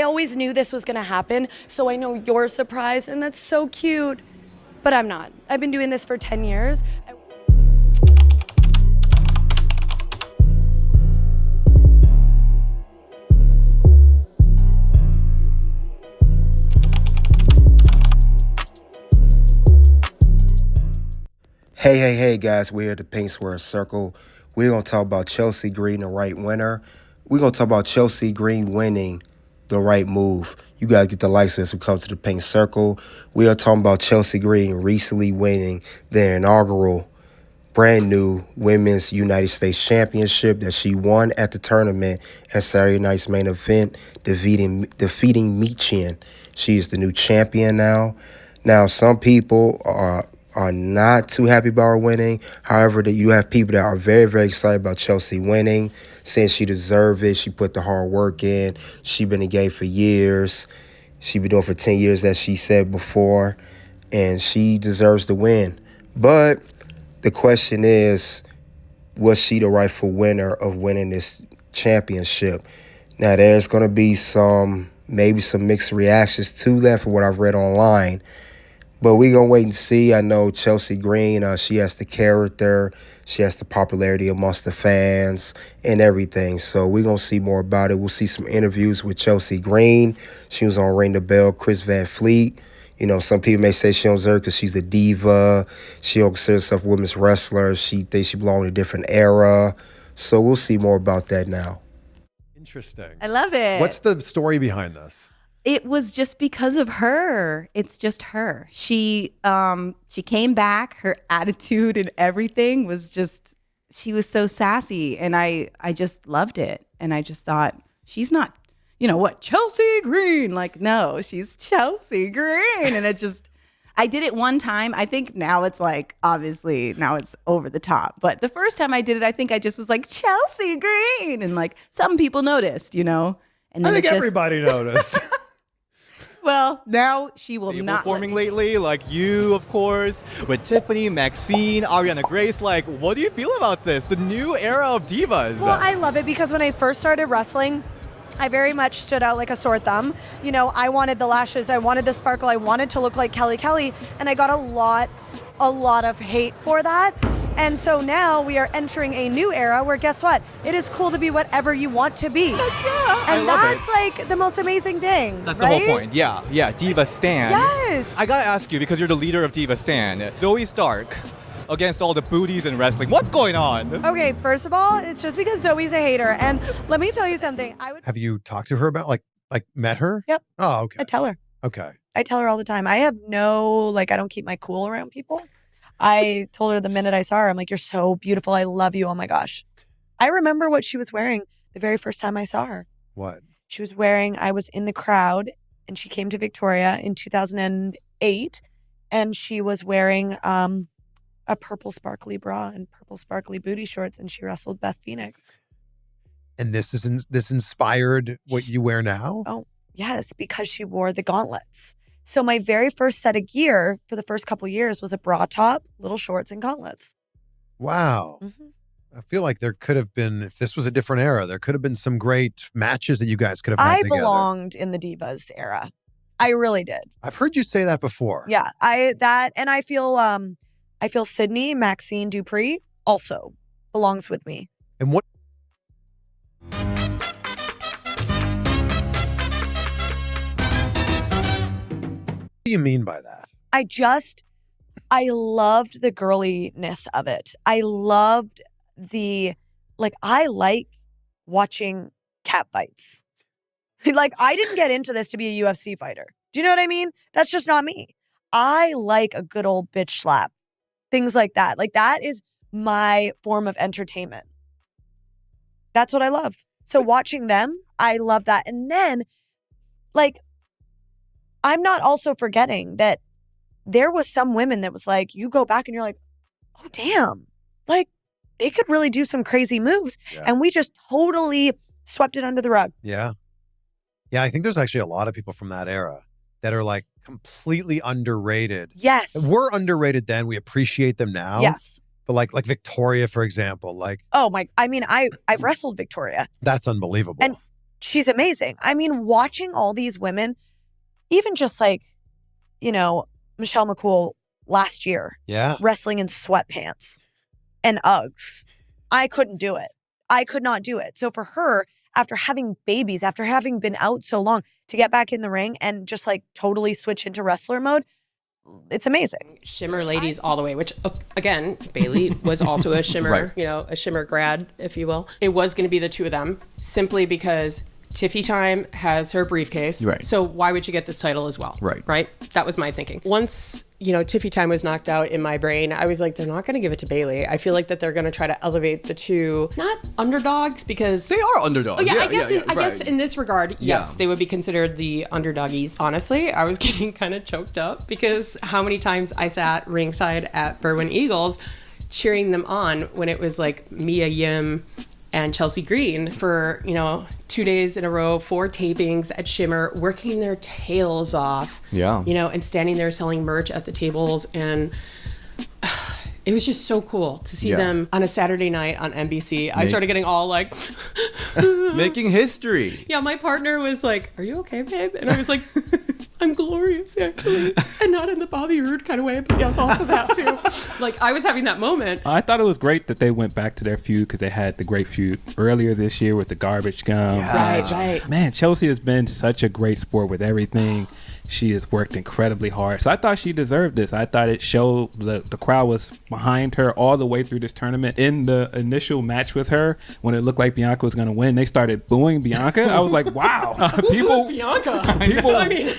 always knew this was going to happen, so I know you're surprised, and that's so cute. But I'm not. I've been doing this for 10 years. Hey, guys, we're at the Pink Square Circle. We're going to talk about Chelsea Green, the right winner. We're going to talk about Chelsea Green winning the right move. You guys get the likes as we come to the Pink Circle. We are talking about Chelsea Green recently winning their inaugural brand new Women's United States Championship that she won at the tournament at Saturday night's main event, defeating Michin. She is the new champion now. Now, some people are not too happy about her winning. However, that you have people that are very, very excited about Chelsea winning, saying she deserved it. She put the hard work in. She been in the game for years. She been doing it for 10 years, as she said before, and she deserves the win. But the question is, was she the rightful winner of winning this championship? Now, there's going to be maybe some mixed reactions to that for what I've read online. But we're going to wait and see. I know Chelsea Green, she has the character. She has the popularity amongst the fans and everything. So we're going to see more about it. We'll see some interviews with Chelsea Green. She was on Ring the Bell, Chris Van Vliet. You know, some people may say she don't deserve because she's a diva. She don't consider herself a women's wrestler. She thinks she belongs in a different era. So we'll see more about that now. Interesting. I love it. What's the story behind this? It was just because of her. It's just her. She came back. Her attitude and everything was just, she was so sassy. And I just loved it. And I just thought, she's not, Chelsea Green. Like, no, she's Chelsea Green. And I did it one time. I think now it's like, obviously, now it's over the top. But the first time I did it, I think I just was like, Chelsea Green. And like, some people noticed, And then I think everybody noticed. Well, now she will People not. Forming lately, like you, of course, with Tiffany, Maxine, Ariana Grace. Like, what do you feel about this? The new era of divas. Well, I love it because when I first started wrestling, I very much stood out like a sore thumb. I wanted the lashes, I wanted the sparkle, I wanted to look like Kelly, and I got a lot of hate for that. And so now we are entering a new era where, guess what? It is cool to be whatever you want to be. Yeah, and that's like the most amazing thing. That's right? the whole point. Yeah, Diva Stan. Yes. I gotta ask you, because you're the leader of Diva Stan, Zoe Stark against all the booties in wrestling. What's going on? Okay, first of all, it's just because Zoe's a hater. And let me tell you something. Have you talked to her about, like met her? Yep. Oh, okay. I tell her. Okay. I tell her all the time. I have I don't keep my cool around people. I told her the minute I saw her, I'm like, you're so beautiful. I love you. Oh my gosh. I remember what she was wearing the very first time I saw her. What? She was wearing, I was in the crowd and she came to Victoria in 2008 and she was wearing a purple sparkly bra and purple sparkly booty shorts and she wrestled Beth Phoenix. And this inspired what you wear now? Oh, yes, because she wore the gauntlets. So my very first set of gear for the first couple years was a bra top, little shorts, and gauntlets. Wow. Mm-hmm. I feel like there could have been, if this was a different era, there could have been some great matches that you guys could have had together. I belonged in the Divas era. I really did. I've heard you say that before. Yeah, and I feel Sydney, Maxine Dupree also belongs with me. And what do you mean by that? I loved the girliness of it. I loved I like watching cat fights. I didn't get into this to be a UFC fighter. Do you know what I mean? That's just not me. I like a good old bitch slap. Things like that. That is my form of entertainment. That's what I love. So watching them, I love that. And then, I'm not also forgetting that there was some women that was like, you go back and you're like, oh, damn. They could really do some crazy moves. Yeah. And we just totally swept it under the rug. Yeah. Yeah, I think there's actually a lot of people from that era that are completely underrated. Yes. We're underrated then. We appreciate them now. Yes. But like Victoria, for example, oh my, I've wrestled Victoria. That's unbelievable. And she's amazing. I mean, watching all these women, even just like, Michelle McCool last year, wrestling in sweatpants and Uggs. I couldn't do it. I could not do it. So for her, after having babies, after having been out so long, to get back in the ring and just like totally switch into wrestler mode, it's amazing. Shimmer ladies all the way, which again, Bailey was also a Shimmer, a Shimmer grad, if you will. It was going to be the two of them simply because Tiffy Time has her briefcase. Right. So why would you get this title as well? Right. That was my thinking. Once, Tiffy Time was knocked out in my brain, I was like, they're not going to give it to Bailey. I feel like that they're going to try to elevate the two, not underdogs because They are underdogs. Oh, yeah, I guess in this regard, yes, they would be considered the underdoggies. Honestly, I was getting kind of choked up because how many times I sat ringside at Berwyn Eagles cheering them on when it was like Mia Yim and Chelsea Green for, 2 days in a row, 4 tapings at Shimmer, working their tails off. Yeah. And standing there selling merch at the tables. And it was just so cool to see them on a Saturday night on NBC. I started getting all like... Making history. Yeah, my partner was like, "Are you okay, babe?" And I was like, "I'm glorious, actually." And not in the Bobby Roode kind of way, but yes, also that too. Like, I was having that moment. I thought it was great that they went back to their feud because they had the great feud earlier this year with the garbage gum. Right. Man, Chelsea has been such a great sport with everything. She has worked incredibly hard. So I thought she deserved this. I thought it showed the crowd was behind her all the way through this tournament. In the initial match with her, when it looked like Bianca was going to win, they started booing Bianca. I was like, wow. Who's Bianca? People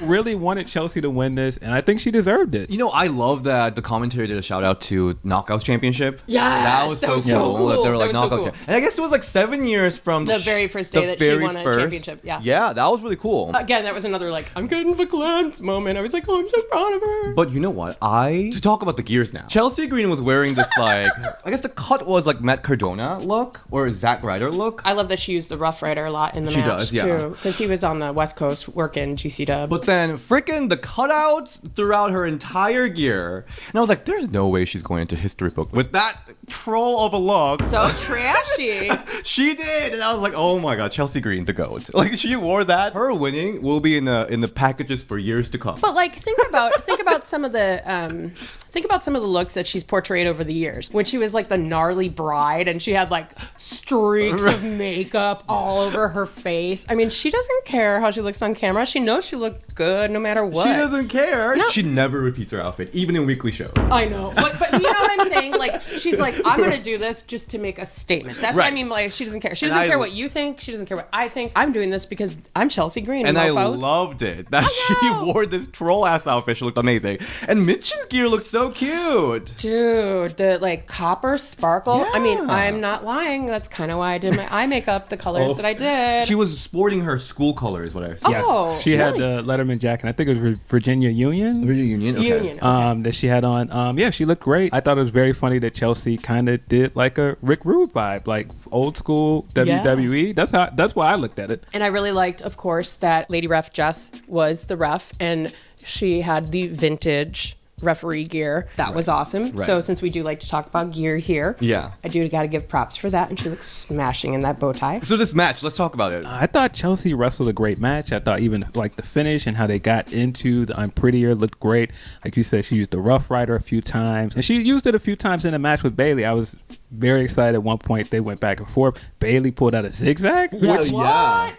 really wanted Chelsea to win this, and I think she deserved it. I love that the commentary did a shout out to Knockouts Championship. Yes, that was so cool. That they were like Knockouts. Cool. And I guess it was like 7 years from the very first day that she won a championship. Yeah, that was really cool. Again, that was another like, I'm getting the glance moment. I was like, oh, I'm so proud of her. But you know what? To talk about the gears now. Chelsea Green was wearing this like, I guess the cut was like Matt Cardona look or Zack Ryder look. I love that she used the Rough Rider a lot in the match too, because he was on the West Coast working GC Dub. But then freaking the cutouts throughout her entire gear, and I was like, there's no way she's going into history book with that troll of a look. So trashy. She did, and I was like, oh my god, Chelsea Green, the GOAT. Like she wore that. Her winning will be in the packages for years to come. But like, think about some of the looks that she's portrayed over the years. When she was like the gnarly bride and she had like streaks of makeup all over her face. I mean, she doesn't care how she looks on camera. She knows she looked good no matter what. She doesn't care. No. She never repeats her outfit, even in weekly shows. I know. But you know what I'm saying? Like, she's like, I'm going to do this just to make a statement. That's what I mean. Like, she doesn't care. She doesn't care what you think. She doesn't care what I think. I'm doing this because I'm Chelsea Green. And mofos. I loved it. That she wore this troll ass outfit. She looked amazing. And Mitch's gear looked so cute. Dude, the like copper sparkle. Yeah. I mean, I'm not lying. That's kind of why I did my eye makeup, the colors that I did. She was sporting her school colors, what I said. Yes. Oh, She had really? the Letterman jacket. I think it was Virginia Union. Virginia Union? Okay. Union. Okay. That she had on. Yeah, she looked great. I thought it was very funny that Chelsea kind of did like a Rick Rude vibe, like old school WWE. That's why I looked at it. And I really liked, of course, that Lady Ref Jess was the ref and she had the vintage referee gear. That was awesome. Right. So since we do like to talk about gear here, I do got to give props for that. And she looks smashing in that bow tie. So this match, let's talk about it. I thought Chelsea wrestled a great match. I thought even like the finish and how they got into the I'm Prettier looked great. Like you said, she used the Rough Rider a few times. And she used it a few times in the match with Bailey. I was very excited. At one point, they went back and forth. Bailey pulled out a zigzag. Yeah.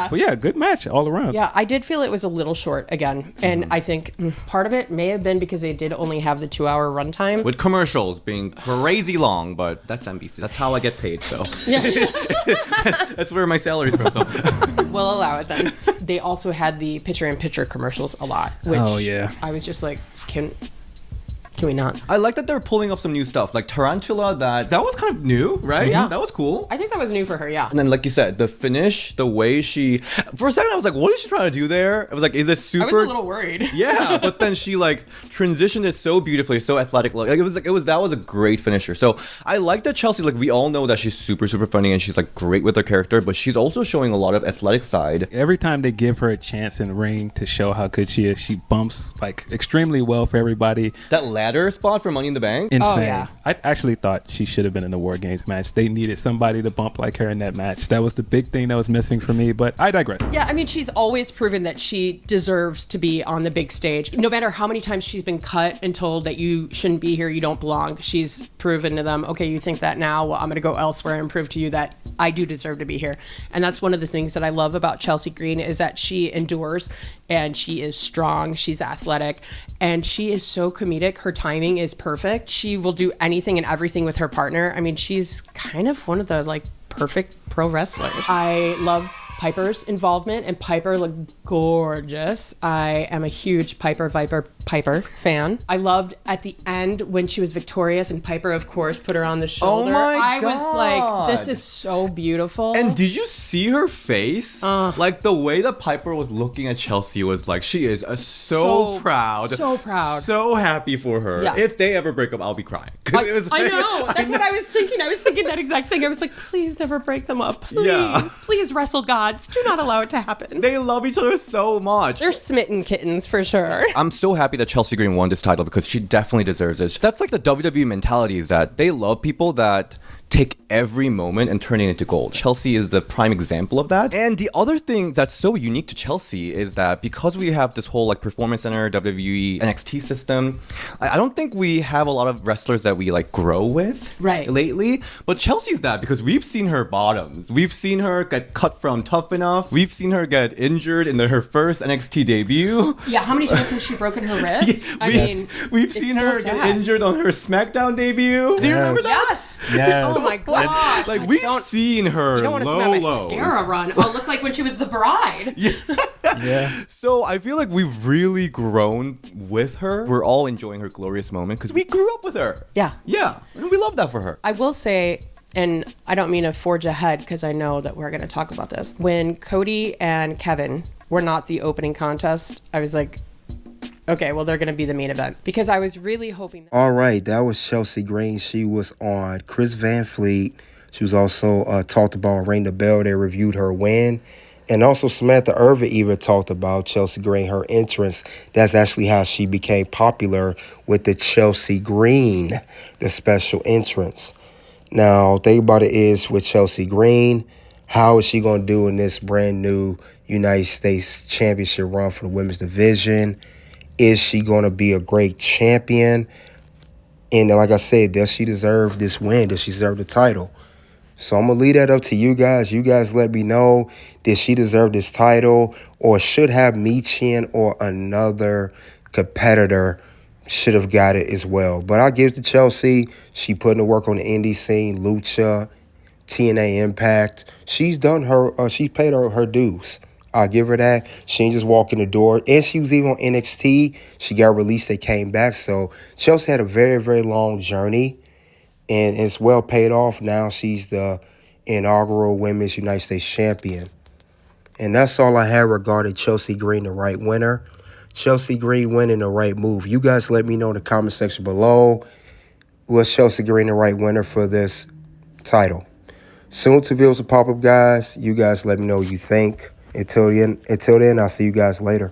But yeah, good match all around. Yeah, I did feel it was a little short again. And I think part of it may have been because they did only have the 2-hour runtime. With commercials being crazy long, but that's NBC. That's how I get paid, so. That's where my salary's from, so. We'll allow it then. They also had the picture-in-picture commercials a lot, which I was just like, can we not? I like that they're pulling up some new stuff. Like Tarantula, that was kind of new, right? Yeah. That was cool. I think that was new for her, yeah. And then, like you said, the finish, the way she... For a second, I was like, what is she trying to do there? I was like, is it super... I was a little worried. Yeah, but then she like transitioned it so beautifully, so athletic. Like that was a great finisher. So I like that Chelsea. Like we all know that she's super funny and she's like great with her character, but she's also showing a lot of athletic side. Every time they give her a chance in the ring to show how good she is, she bumps like extremely well for everybody. That ladder spot for Money in the Bank. Insane. Oh yeah. I actually thought she should have been in the War Games match. They needed somebody to bump like her in that match. That was the big thing that was missing for me, but I digress. Yeah, I mean, she's always proven that she deserves to be on the big stage. No matter how many times she's been cut and told that you shouldn't be here, you don't belong, she's proven to them, okay, you think that now, well, I'm going to go elsewhere and prove to you that I do deserve to be here. And that's one of the things that I love about Chelsea Green is that she endures and she is strong, she's athletic, and she is so comedic. Her timing is perfect. She will do anything and everything with her partner. I mean, she's kind of one of the like perfect pro wrestlers. I love Piper's involvement, and Piper looked gorgeous. I am a huge Piper fan. I loved at the end when she was victorious and Piper, of course, put her on the shoulder. Oh my I God. was like, this is so beautiful. And did you see her face? Like the way that Piper was looking at Chelsea was like, she is so proud. So proud. So happy for her. Yeah. If they ever break up, I'll be crying. 'Cause it was- I know. That's what I was thinking. I was thinking that exact thing. I was like, please never break them up. Please. Yeah. Please, wrestle gods. Do not allow it to happen. They love each other so much. They're smitten kittens for sure. I'm so happy that Chelsea Green won this title because she definitely deserves it. That's like the WWE mentality, is that they love people that take every moment and turn it into gold. Chelsea is the prime example of that. And the other thing that's so unique to Chelsea is that because we have this whole like performance center, WWE, NXT system, I don't think we have a lot of wrestlers that we like grow with lately. But Chelsea's that, because we've seen her bottoms. We've seen her get cut from Tough Enough. We've seen her get injured in her first NXT debut. Yeah, how many times has she broken her wrist? We've seen her get injured on her SmackDown debut. Do you remember that? Yes. Yes. Oh my god. Like we've seen her You don't want to see low my lows. mascara run. I'll look like when she was the bride. Yeah. So I feel like we've really grown with her. We're all enjoying her glorious moment because we grew up with her. Yeah. Yeah. And we love that for her. I will say, and I don't mean to forge ahead because I know that we're going to talk about this. When Cody and Kevin were not the opening contest, I was like, okay, well, they're going to be the main event, because I was really hoping that. All right, that was Chelsea Green. She was on Chris Van Vliet. She was also talked about on Ring the Bell. They reviewed her win. And also Samantha Irvin even talked about Chelsea Green, her entrance. That's actually how she became popular, with the Chelsea Green, the special entrance. Now, think about it is with Chelsea Green, how is she going to do in this brand new United States Championship run for the women's division? Is she going to be a great champion? And like I said, does she deserve this win? Does she deserve the title? So I'm going to leave that up to you guys. You guys let me know, did she deserve this title, or should have Michin or another competitor should have got it as well? But I'll give it to Chelsea. She put in the work on the indie scene, Lucha, TNA Impact. She's done her, she paid her dues. I'll give her that. She ain't just walk in the door. And she was even on NXT. She got released. They came back. So Chelsea had a very, very long journey. And it's well paid off. Now she's the inaugural Women's United States Champion. And that's all I have regarding Chelsea Green, the right winner. Chelsea Green winning the right move. You guys let me know in the comment section below. Was Chelsea Green the right winner for this title? Soon to videos will pop up, guys. You guys let me know what you think. Until then, I'll see you guys later.